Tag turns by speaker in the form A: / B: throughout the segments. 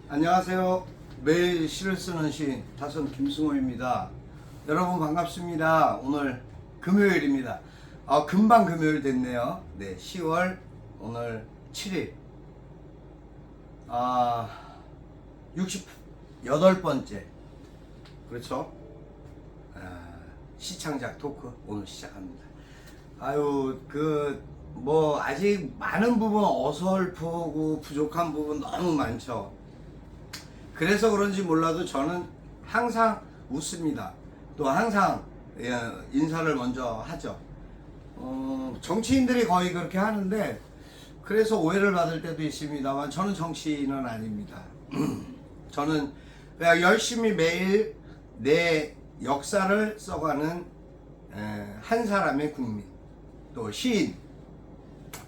A: 안녕하세요. 매일 시를 쓰는 시인 다선 김승호입니다. 여러분 반갑습니다. 오늘 금요일입니다. 금방 금요일 됐네요. 네, 10월 오늘 7일. 68번째. 그렇죠? 시창작 토크 오늘 시작합니다. 아직 많은 부분 어설프고 부족한 부분 너무 많죠. 그래서 그런지 몰라도 저는 항상 웃습니다. 또 항상 인사를 먼저 하죠. 정치인들이 거의 그렇게 하는데 그래서 오해를 받을 때도 있습니다만 저는 정치인은 아닙니다. 저는 그냥 열심히 매일 내 역사를 써가는 한 사람의 국민, 또 시인.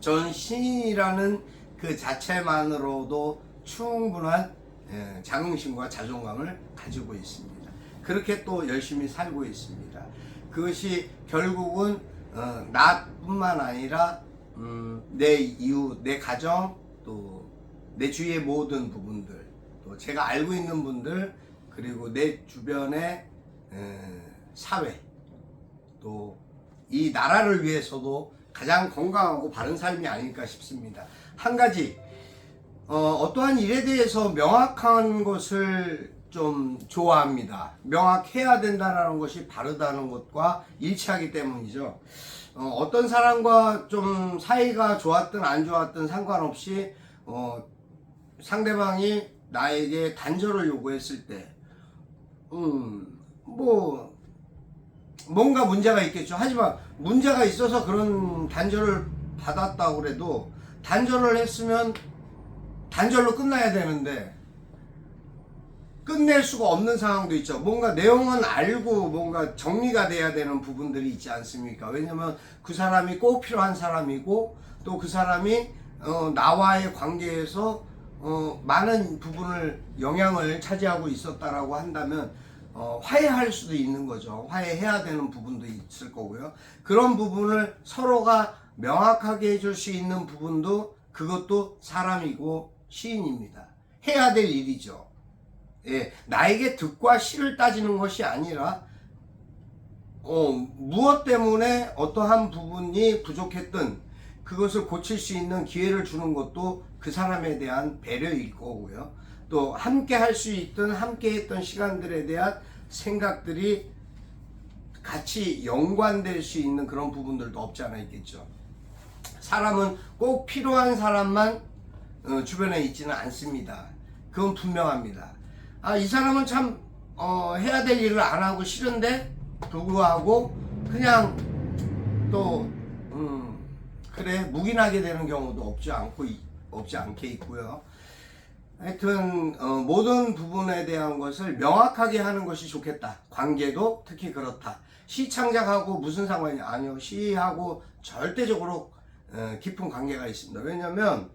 A: 전 시인이라는 그 자체만으로도 충분한 자긍심과 자존감을 가지고 있습니다. 그렇게 또 열심히 살고 있습니다. 그것이 결국은 나뿐만 아니라 내 이웃, 내 가정, 또 내 주위의 모든 부분들, 또 제가 알고 있는 분들, 그리고 내 주변의 사회, 또 이 나라를 위해서도 가장 건강하고 바른 삶이 아닐까 싶습니다. 한 가지, 어떠한 일에 대해서 명확한 것을 좀 좋아합니다. 명확해야 된다는 것이 바르다는 것과 일치하기 때문이죠. 어떤 사람과 좀 사이가 좋았든 안 좋았든 상관없이 상대방이 나에게 단절을 요구했을 때 뭔가 문제가 있겠죠. 하지만 문제가 있어서 그런 단절을 받았다고 그래도 단절을 했으면 단절로 끝나야 되는데 끝낼 수가 없는 상황도 있죠. 뭔가 내용은 알고 뭔가 정리가 돼야 되는 부분들이 있지 않습니까? 왜냐면 그 사람이 꼭 필요한 사람이고 또 그 사람이 나와의 관계에서 많은 부분을 영향을 차지하고 있었다라고 한다면 화해할 수도 있는 거죠. 화해해야 되는 부분도 있을 거고요. 그런 부분을 서로가 명확하게 해줄 수 있는 부분도 그것도 사람이고 시인입니다. 해야 될 일이죠. 나에게 득과 실을 따지는 것이 아니라 무엇 때문에 어떠한 부분이 부족했든 그것을 고칠 수 있는 기회를 주는 것도 그 사람에 대한 배려일 거고요. 또 함께 할 수 있던 함께 했던 시간들에 대한 생각들이 같이 연관될 수 있는 그런 부분들도 없지 않아 있겠죠. 사람은 꼭 필요한 사람만 주변에 있지는 않습니다. 그건 분명합니다. 이 사람은 참 해야 될 일을 안 하고 싫은데 불구하고 그냥 또 그래 묵인하게 되는 경우도 없지 않게 있고요. 하여튼 모든 부분에 대한 것을 명확하게 하는 것이 좋겠다. 관계도 특히 그렇다. 시창작하고 무슨 상관이 아니요. 시하고 절대적으로 깊은 관계가 있습니다. 왜냐하면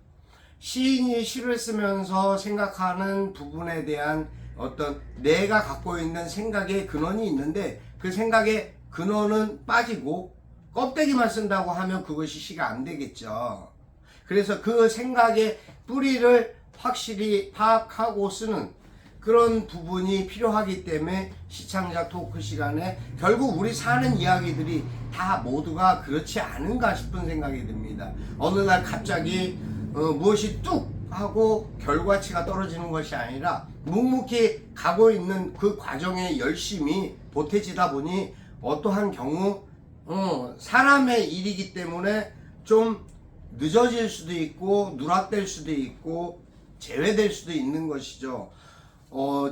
A: 시인이 시를 쓰면서 생각하는 부분에 대한 어떤 내가 갖고 있는 생각의 근원이 있는데 그 생각의 근원은 빠지고 껍데기만 쓴다고 하면 그것이 시가 안 되겠죠. 그래서 그 생각의 뿌리를 확실히 파악하고 쓰는 그런 부분이 필요하기 때문에 시창작 토크 시간에 결국 우리 사는 이야기들이 다 모두가 그렇지 않은가 싶은 생각이 듭니다. 어느 날 갑자기 무엇이 뚝 하고 결과치가 떨어지는 것이 아니라 묵묵히 가고 있는 그 과정에 열심히 보태지다 보니 어떠한 경우 사람의 일이기 때문에 좀 늦어질 수도 있고 누락될 수도 있고 제외될 수도 있는 것이죠.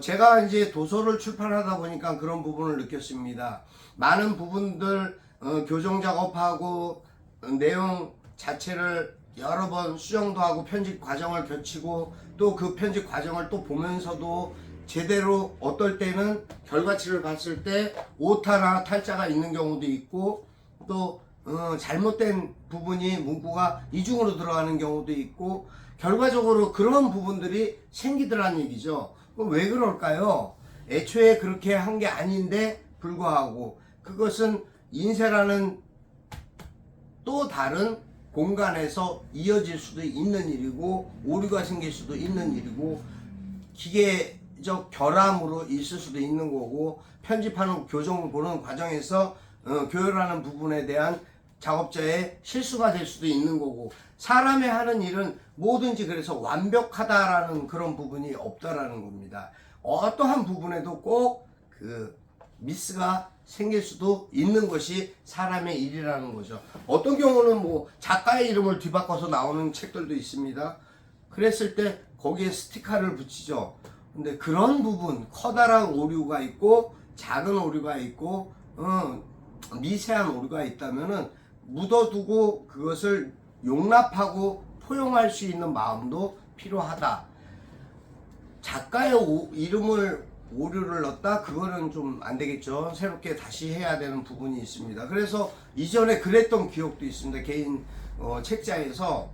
A: 제가 이제 도서를 출판하다 보니까 그런 부분을 느꼈습니다. 많은 부분들 교정 작업하고 내용 자체를 여러 번 수정도 하고 편집 과정을 거치고 또 그 편집 과정을 또 보면서도 제대로 어떨 때는 결과치를 봤을 때 오타나 탈자가 있는 경우도 있고 또 잘못된 부분이 문구가 이중으로 들어가는 경우도 있고 결과적으로 그런 부분들이 생기더란 얘기죠. 왜 그럴까요? 애초에 그렇게 한 게 아닌데 불구하고 그것은 인쇄라는 또 다른 공간에서 이어질 수도 있는 일이고 오류가 생길 수도 있는 일이고 기계적 결함으로 있을 수도 있는 거고, 편집하는 교정을 보는 과정에서 교열하는 부분에 대한 작업자의 실수가 될 수도 있는 거고, 사람이 하는 일은 뭐든지 그래서 완벽하다라는 그런 부분이 없다라는 겁니다. 어떠한 부분에도 꼭 그 미스가 생길 수도 있는 것이 사람의 일이라는 거죠. 어떤 경우는 뭐 작가의 이름을 뒤바꿔서 나오는 책들도 있습니다. 그랬을 때 거기에 스티커를 붙이죠. 근데 그런 부분, 커다란 오류가 있고 작은 오류가 있고 미세한 오류가 있다면은 묻어두고 그것을 용납하고 포용할 수 있는 마음도 필요하다. 작가의 이름을 오류를 넣었다? 그거는 좀 안 되겠죠. 새롭게 다시 해야 되는 부분이 있습니다. 그래서 이전에 그랬던 기억도 있습니다. 개인 책자에서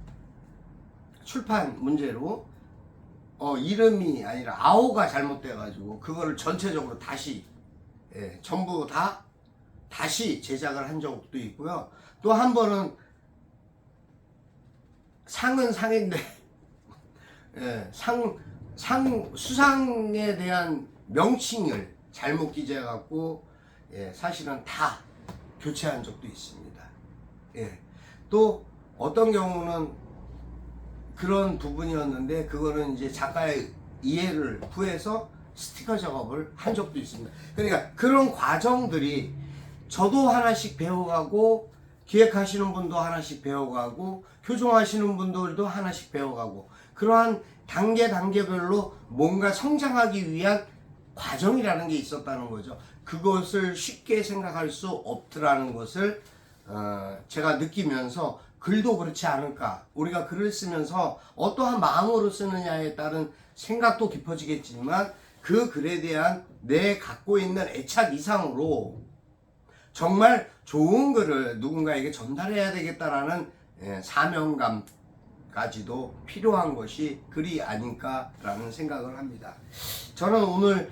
A: 출판 문제로 이름이 아니라 아오가 잘못돼가지고 그거를 전체적으로 다시 전부 다 다시 제작을 한 적도 있고요. 또 한 번은 상은 상인데 수상에 대한 명칭을 잘못 기재해갖고 사실은 다 교체한 적도 있습니다. 또 어떤 경우는 그런 부분이었는데 그거는 이제 작가의 이해를 구해서 스티커 작업을 한 적도 있습니다. 그러니까 그런 과정들이 저도 하나씩 배워가고 기획하시는 분도 하나씩 배워가고 교정하시는 분들도 하나씩 배워가고 그러한 단계별로 뭔가 성장하기 위한 과정이라는 게 있었다는 거죠. 그것을 쉽게 생각할 수 없더라는 것을 제가 느끼면서 글도 그렇지 않을까. 우리가 글을 쓰면서 어떠한 마음으로 쓰느냐에 따른 생각도 깊어지겠지만 그 글에 대한 내 갖고 있는 애착 이상으로 정말 좋은 글을 누군가에게 전달해야 되겠다라는 사명감까지도 필요한 것이 글이 아닐까라는 생각을 합니다. 저는 오늘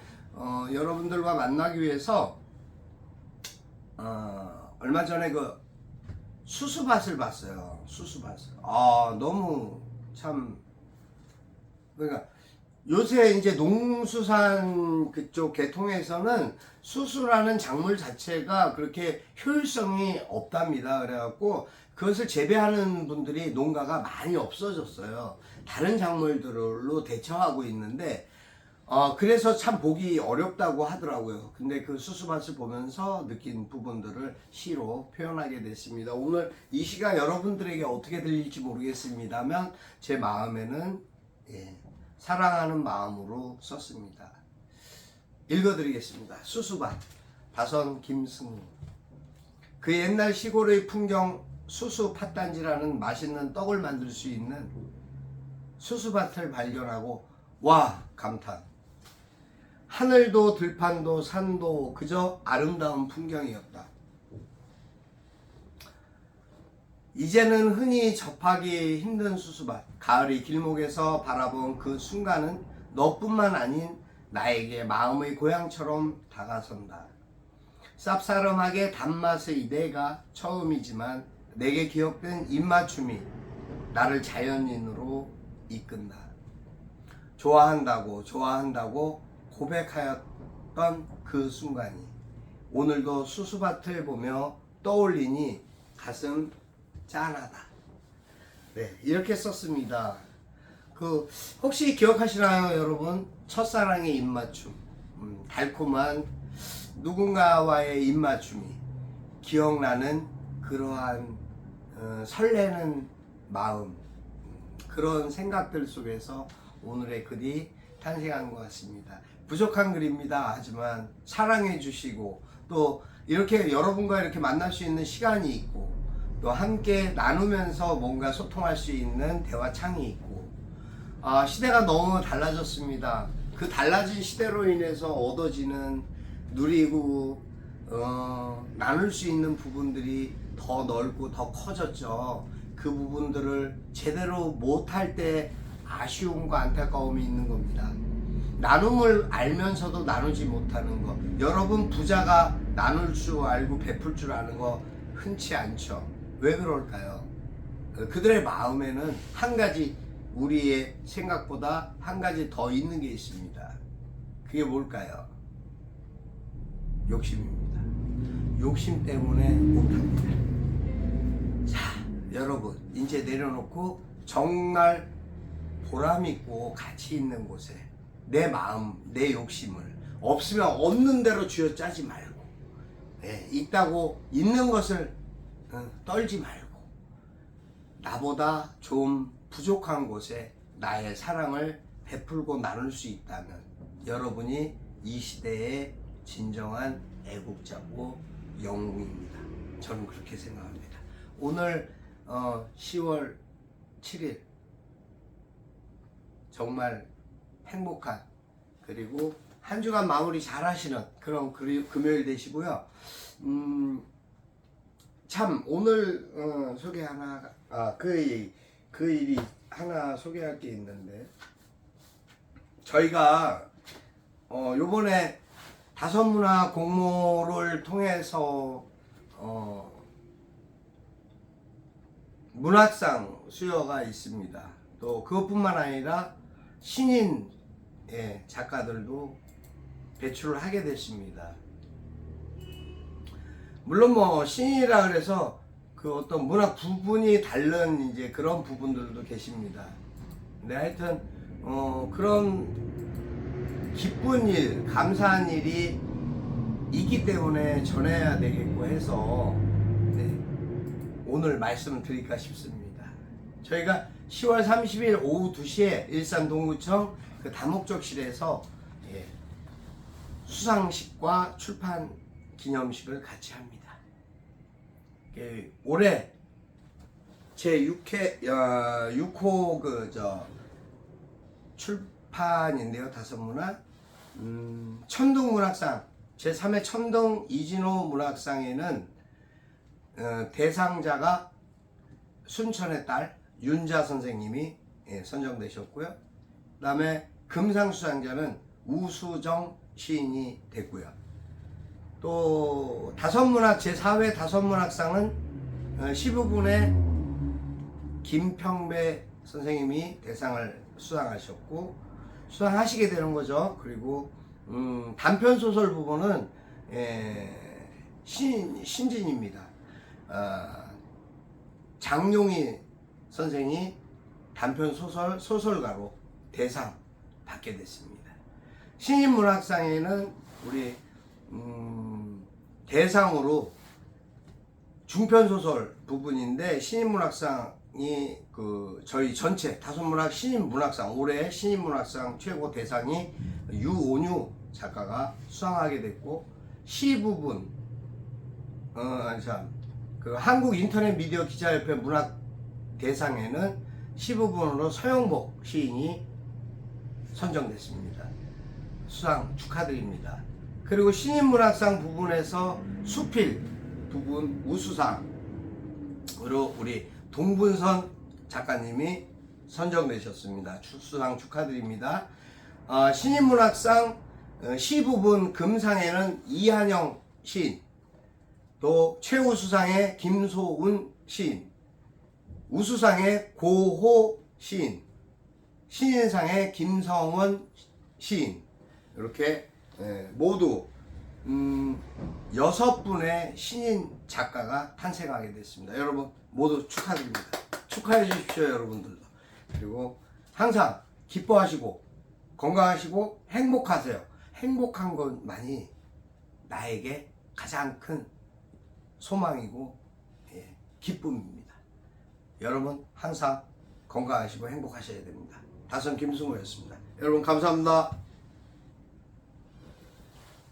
A: 여러분들과 만나기 위해서 얼마 전에 그 수수밭을 봤어요. 수수밭을. 너무 참 그러니까 요새 이제 농수산 그쪽 계통에서는 수수라는 작물 자체가 그렇게 효율성이 없답니다. 그래갖고 그것을 재배하는 분들이 농가가 많이 없어졌어요. 다른 작물들로 대처하고 있는데 그래서 참 보기 어렵다고 하더라고요. 근데 그 수수밭을 보면서 느낀 부분들을 시로 표현하게 됐습니다. 오늘 이 시가 여러분들에게 어떻게 들릴지 모르겠습니다만 제 마음에는 사랑하는 마음으로 썼습니다. 읽어드리겠습니다. 수수밭, 바선 김승우. 그 옛날 시골의 풍경, 수수 팥단지라는 맛있는 떡을 만들 수 있는 수수밭을 발견하고 와 감탄. 하늘도 들판도 산도 그저 아름다운 풍경이었다. 이제는 흔히 접하기 힘든 수수밭. 가을이 길목에서 바라본 그 순간은 너뿐만 아닌 나에게 마음의 고향처럼 다가선다. 쌉싸름하게 단맛의 내가 처음이지만 내게 기억된 입맞춤이 나를 자연인으로 이끈다. 좋아한다고 고백하였던 그 순간이 오늘도 수수밭을 보며 떠올리니 가슴 짠하다. 이렇게 썼습니다. 혹시 기억하시나요, 여러분? 첫사랑의 입맞춤, 달콤한 누군가와의 입맞춤이 기억나는 그러한 설레는 마음, 그런 생각들 속에서 오늘의 글이 탄생한 것 같습니다. 부족한 글입니다. 하지만 사랑해 주시고 또 이렇게 여러분과 이렇게 만날 수 있는 시간이 있고 또 함께 나누면서 뭔가 소통할 수 있는 대화창이 있고 시대가 너무 달라졌습니다. 그 달라진 시대로 인해서 얻어지는 누리고 나눌 수 있는 부분들이 더 넓고 더 커졌죠. 그 부분들을 제대로 못할 때 아쉬움과 안타까움이 있는 겁니다. 나눔을 알면서도 나누지 못하는 것. 여러분 부자가 나눌 줄 알고 베풀 줄 아는 거 흔치 않죠. 왜 그럴까요? 그들의 마음에는 한 가지 우리의 생각보다 한 가지 더 있는 게 있습니다. 그게 뭘까요? 욕심입니다. 욕심 때문에 못합니다. 자, 여러분 이제 내려놓고 정말 보람있고 가치 있는 곳에 내 마음, 내 욕심을 없으면 없는 대로 쥐어짜지 말고, 있다고 있는 것을 떨지 말고, 나보다 좀 부족한 곳에 나의 사랑을 베풀고 나눌 수 있다면 여러분이 이 시대의 진정한 애국자고 영웅입니다. 저는 그렇게 생각합니다. 오늘 10월 7일 정말 행복한, 그리고 한 주간 마무리 잘 하시는 그런 금요일 되시고요. 참 오늘 소개 하나, 그 일이 하나 소개할 게 있는데, 저희가 요번에 다섯문화 공모를 통해서 문학상 수여가 있습니다. 또 그것뿐만 아니라 신인 작가들도 배출을 하게 됐습니다. 물론 뭐 신인이라 그래서 그 어떤 문학 부분이 다른 이제 그런 부분들도 계십니다. 근데 하여튼 그런 기쁜 일, 감사한 일이 있기 때문에 전해야 되겠고 해서 오늘 말씀을 드릴까 싶습니다. 저희가 10월 30일 오후 2시에 일산 동구청 그 다목적실에서 수상식과 출판 기념식을 같이 합니다. 올해 제 6호 출판인데요. 다섯문화 천둥문학상 제3회 천둥 이진호 문학상에는 대상자가 순천의 딸 윤자 선생님이 선정되셨고요. 그 다음에 금상 수상자는 우수정 시인이 됐고요. 또 다섯문학 제4회 다섯문학상은 시부분의 김평배 선생님이 대상을 수상하셨고 수상하시게 되는 거죠. 그리고 단편 소설 부분은 신진입니다. 장용희 선생이 단편 소설가로 대상 받게 됐습니다. 신인문학상에는 우리 대상으로 중편소설 부분인데, 신인문학상이 저희 전체 다섯문학 신인문학상, 올해 신인문학상 최고 대상이 유온유 작가가 수상하게 됐고, 시 부분 한국인터넷미디어 기자협회 문학 대상에는 시 부분으로 서영복 시인이 선정됐습니다. 수상 축하드립니다. 그리고 신인문학상 부분에서 수필 부분 우수상으로 우리 동분선 작가님이 선정되셨습니다. 수상 축하드립니다. 신인문학상 시 부분 금상에는 이한영 시인, 또 최우수상의 김소운 시인, 우수상의 고호 시인, 신인상의 김성원 시인, 이렇게 모두 6분의 신인 작가가 탄생하게 됐습니다. 여러분 모두 축하드립니다. 축하해 주십시오, 여러분들도. 그리고 항상 기뻐하시고 건강하시고 행복하세요. 행복한 것만이 나에게 가장 큰 소망이고 기쁨입니다. 여러분 항상 건강하시고 행복하셔야 됩니다. 다선 김승호였습니다. 여러분 감사합니다.